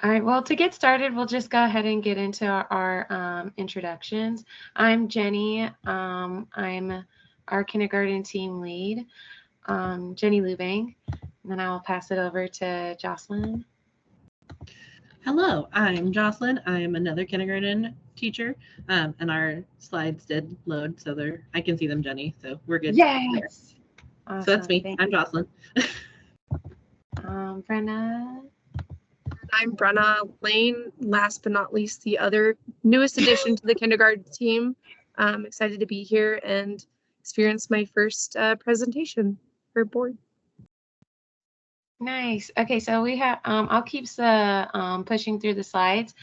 All right, well, to get started, we'll just go ahead and get into our introductions. I'm Jenny. I'm our kindergarten team lead, Jenny Lubang. And then I will pass it over to Jocelyn. Hello, I'm Jocelyn. I'm another kindergarten teacher, and our slides did load, so I can see them, Jenny. So we're good there. Yes. So that's Awesome. me. Thank I'm Jocelyn. Brenna. I'm Brenna Lane, last but not least, the other newest addition to the kindergarten team. I'm excited to be here and experience my first presentation for board. Nice. Okay, so we have, I'll keep pushing through the slides.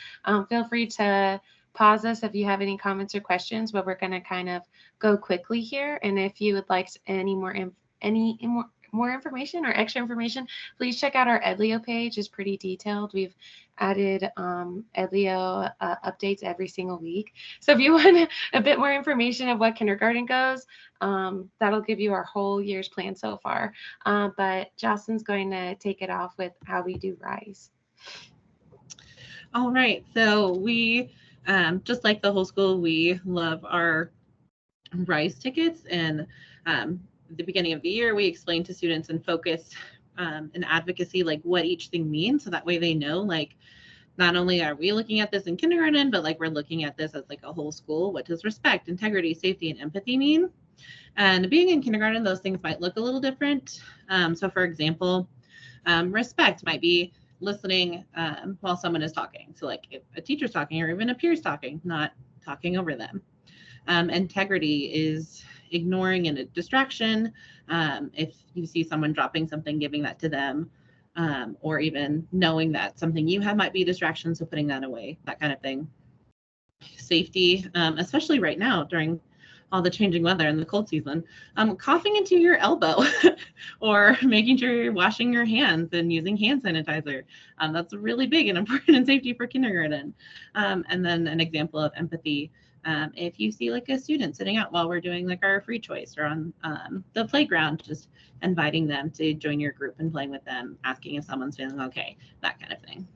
Feel free to pause us if you have any comments or questions, but we're going to kind of go quickly here. And if you would like any more information or extra information, please check out our Edlio page. It's pretty detailed. We've added Edlio updates every single week. So if you want a bit more information of what kindergarten goes, that'll give you our whole year's plan so far. But Jocelyn's going to take it off with how we do RISE. All right. So we, just like the whole school, we love our RISE tickets. And the beginning of the year, we explain to students and focus and advocacy, like what each thing means. So that way they know, like, not only are we looking at this in kindergarten, but like we're looking at this as like a whole school. What does respect, integrity, safety, and empathy mean? And being in kindergarten, those things might look a little different. So for example, respect might be listening while someone is talking. So like if a teacher's talking or even a peer's talking, not talking over them. Integrity is ignoring a distraction. If you see someone dropping something, giving that to them, or even knowing that something you have might be a distraction, so putting that away, that kind of thing. Safety, especially right now during all the changing weather in the cold season, coughing into your elbow or making sure you're washing your hands and using hand sanitizer. That's really big and important in safety for kindergarten. And then an example of empathy. If you see like a student sitting out while we're doing like our free choice or on the playground, just inviting them to join your group and playing with them, asking if someone's feeling okay, that kind of thing.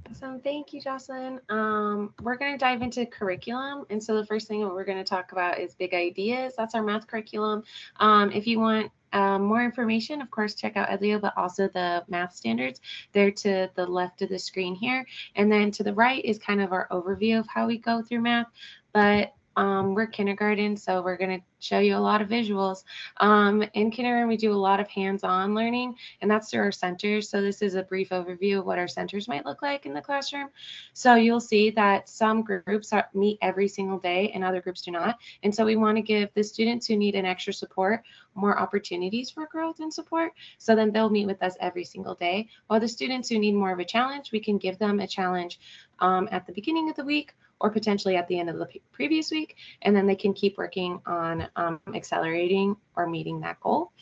Awesome. Thank you, Jocelyn. We're going to dive into curriculum. And so the first thing that we're going to talk about is big ideas. That's our math curriculum. If you want more information, of course, check out Edlio, but also the math standards. They're to the left of the screen here. And then to the right is kind of our overview of how we go through math. But we're kindergarten, so we're going to show you a lot of visuals. In kindergarten, we do a lot of hands-on learning, and that's through our centers. So this is a brief overview of what our centers might look like in the classroom. So you'll see that some groups meet every single day and other groups do not. And so we want to give the students who need an extra support more opportunities for growth and support. So then they'll meet with us every single day. While the students who need more of a challenge, we can give them a challenge at the beginning of the week or potentially at the end of the previous week, and then they can keep working on accelerating or meeting that goal.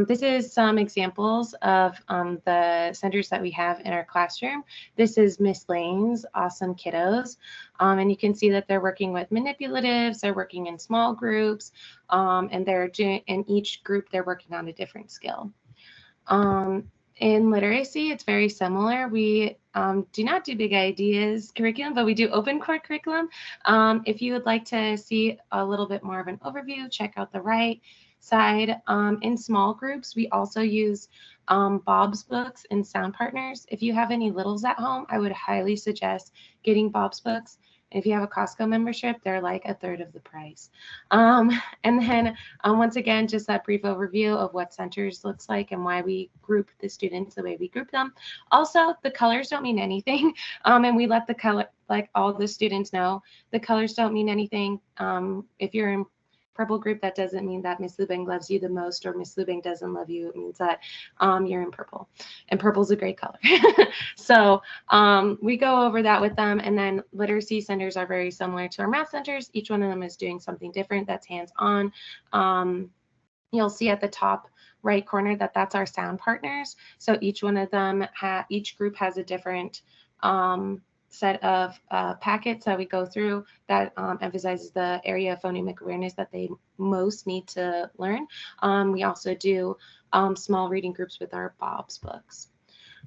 This is some examples of the centers that we have in our classroom. This is Miss Lane's Awesome Kiddos, and you can see that they're working with manipulatives, they're working in small groups, and they're doing, in each group they're working on a different skill. In literacy, it's very similar. We do not do big ideas curriculum, but we do open core curriculum. If you would like to see a little bit more of an overview, check out the right side. In small groups, we also use Bob's books and Sound Partners. If you have any littles at home, I would highly suggest getting Bob's books. If you have a Costco membership, they're like a third of the price. And then once again, just that brief overview of what centers looks like and why we group the students the way we group them. Also, the colors don't mean anything. And we let the color, like all the students know, the colors don't mean anything. If you're in purple group, that doesn't mean that Miss Lubang loves you the most or Miss Lubang doesn't love you. It means that you're in purple, and purple's a great color. So we go over that with them. And then literacy centers are very similar to our math centers. Each one of them is doing something different that's hands-on. You'll see at the top right corner that that's our sound partners. So each one of them, each group has a different set of packets that we go through that emphasizes the area of phonemic awareness that they most need to learn. We also do small reading groups with our Bob's books.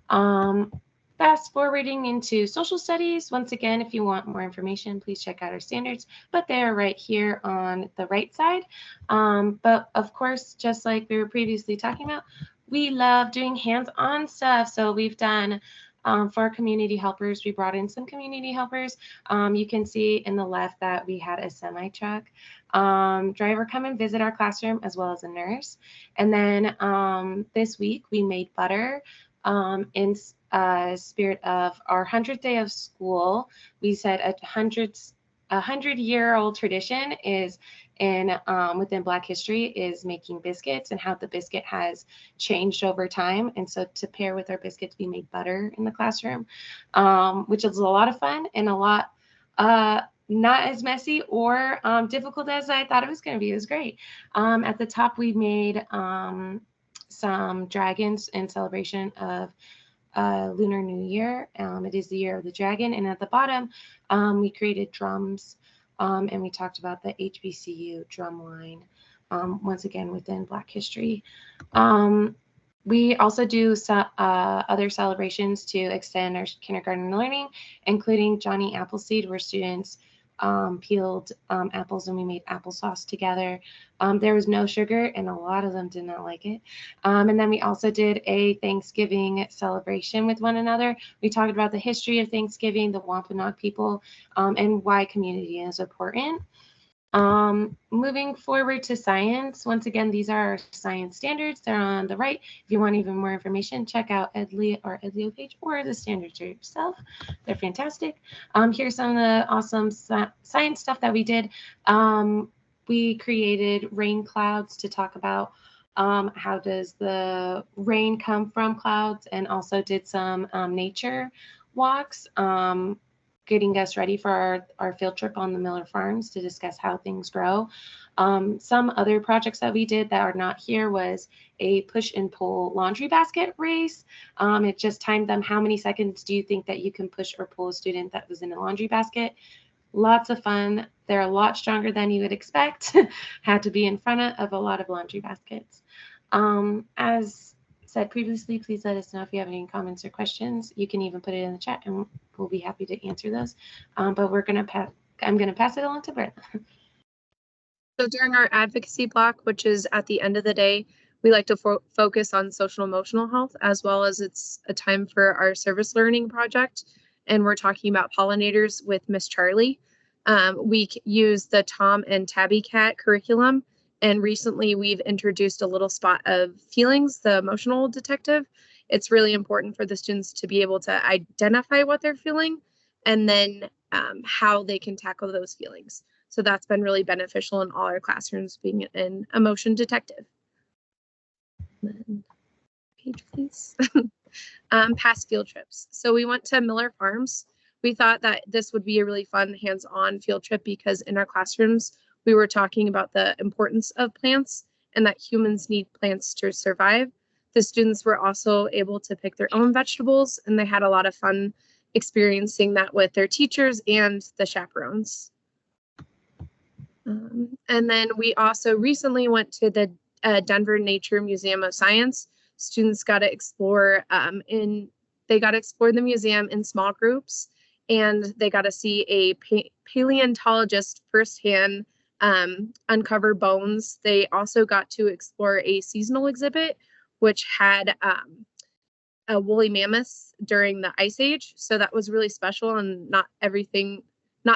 Fast forwarding into social studies. Once again, if you want more information, please check out our standards, but they are right here on the right side. But of course, just like we were previously talking about, we love doing hands-on stuff. So we've done for our community helpers, we brought in some community helpers. You can see in the left that we had a semi-truck driver come and visit our classroom, as well as a nurse. And then this week we made butter in spirit of our 100th day of school. We said a 100-year-old tradition is within Black history is making biscuits, and how the biscuit has changed over time. And so to pair with our biscuits, we made butter in the classroom, which is a lot of fun and a lot not as messy or difficult as I thought it was going to be. It was great. At the top, we made some dragons in celebration of Lunar New Year. It is the year of the dragon. And at the bottom, we created drums, and we talked about the HBCU drum line, once again within Black history. We also do other celebrations to extend our kindergarten learning, including Johnny Appleseed, where students peeled apples and we made applesauce together. There was no sugar, and a lot of them did not like it. And then we also did a Thanksgiving celebration with one another. We talked about the history of Thanksgiving, the Wampanoag people, and why community is important. Moving forward to science, once again, these are our science standards. They're on the right. If you want even more information, check out Edley or Edlio page or the standards yourself. They're fantastic. Here's some of the awesome science stuff that we did. We created rain clouds to talk about how does the rain come from clouds, and also did some nature walks, getting us ready for our field trip on the Miller Farms to discuss how things grow. Some other projects that we did that are not here was a push and pull laundry basket race. It just timed them. How many seconds do you think that you can push or pull a student that was in a laundry basket? Lots of fun. They're a lot stronger than you would expect. Had to be in front of a lot of laundry baskets. As said previously, please let us know if you have any comments or questions. You can even put it in the chat and we'll be happy to answer those. But I'm going to pass it along to Brett. So during our advocacy block, which is at the end of the day, we like to focus on social emotional health, as well as it's a time for our service learning project. And we're talking about pollinators with Miss Charlie. We use the Tom and Tabby Cat curriculum. And recently we've introduced a little spot of feelings, the emotional detective. It's really important for the students to be able to identify what they're feeling and then how they can tackle those feelings. So that's been really beneficial in all our classrooms, being an emotion detective. Page, please. Past field trips. So we went to Miller Farms. We thought that this would be a really fun hands-on field trip because in our classrooms, we were talking about the importance of plants and that humans need plants to survive. The students were also able to pick their own vegetables, and they had a lot of fun experiencing that with their teachers and the chaperones. And then we also recently went to the Denver Nature Museum of Science. Students got to explore the museum in small groups, and they got to see a paleontologist firsthand uncover bones. They also got to explore a seasonal exhibit, which had a woolly mammoth during the Ice Age. So that was really special and not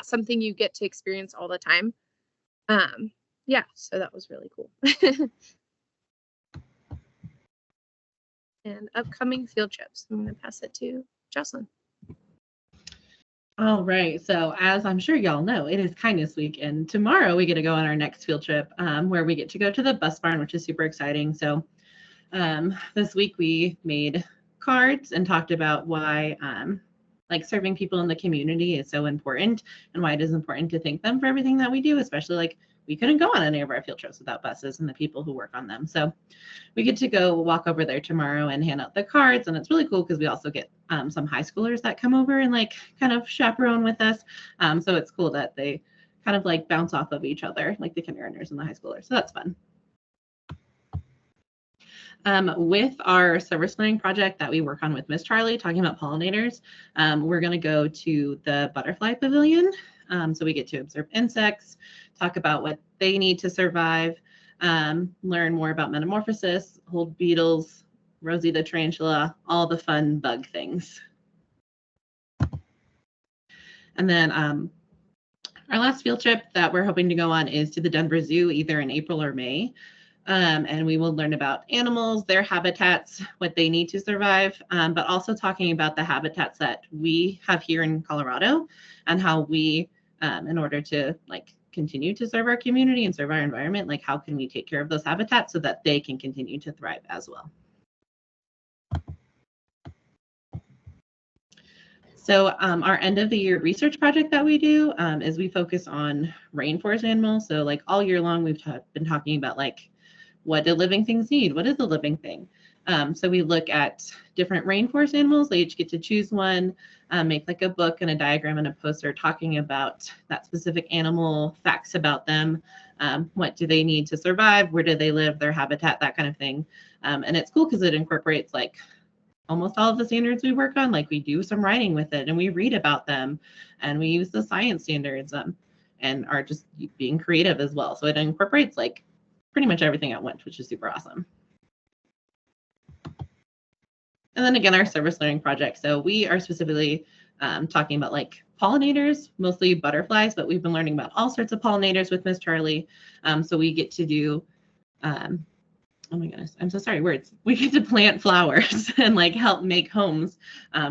something you get to experience all the time. Yeah, so that was really cool. And upcoming field trips. I'm going to pass it to Jocelyn. All right. So as I'm sure y'all know, it is Kindness Week, and tomorrow we get to go on our next field trip where we get to go to the bus barn, which is super exciting. So this week we made cards and talked about why like serving people in the community is so important and why it is important to thank them for everything that we do, especially like we couldn't go on any of our field trips without buses and the people who work on them. So we get to go walk over there tomorrow and hand out the cards. And it's really cool because we also get some high schoolers that come over and like kind of chaperone with us. So it's cool that they kind of like bounce off of each other, like the kindergartners and the high schoolers. So that's fun. With our service learning project that we work on with Miss Charlie, talking about pollinators, we're going to go to the butterfly pavilion. So we get to observe insects, talk about what they need to survive, learn more about metamorphosis, hold beetles, Rosie the tarantula, all the fun bug things. And then our last field trip that we're hoping to go on is to the Denver Zoo, either in April or May. And we will learn about animals, their habitats, what they need to survive, but also talking about the habitats that we have here in Colorado and how we, in order to like continue to serve our community and serve our environment, like how can we take care of those habitats so that they can continue to thrive as well. So our end of the year research project that we do is we focus on rainforest animals. So like all year long, we've been talking about like, what do living things need? What is a living thing? So we look at different rainforest animals. They each get to choose one, make like a book and a diagram and a poster talking about that specific animal, facts about them, what do they need to survive, where do they live, their habitat, that kind of thing. And it's cool because it incorporates like almost all of the standards we work on. Like we do some writing with it and we read about them and we use the science standards and are just being creative as well. So it incorporates like pretty much everything at once, which is super awesome. And then again, our service learning project. So we are specifically talking about like pollinators, mostly butterflies, but we've been learning about all sorts of pollinators with Miss Charlie. So we get to do, oh my goodness, I'm so sorry, words. We get to plant flowers and like help make homes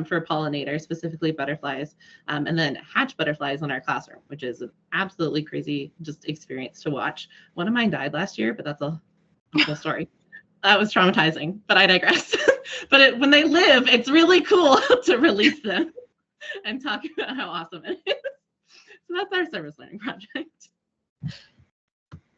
for pollinators, specifically butterflies, and then hatch butterflies in our classroom, which is an absolutely crazy just experience to watch. One of mine died last year, but that's a whole story. That was traumatizing, but I digress. But when they live, it's really cool to release them and talk about how awesome it is. So that's our service learning project.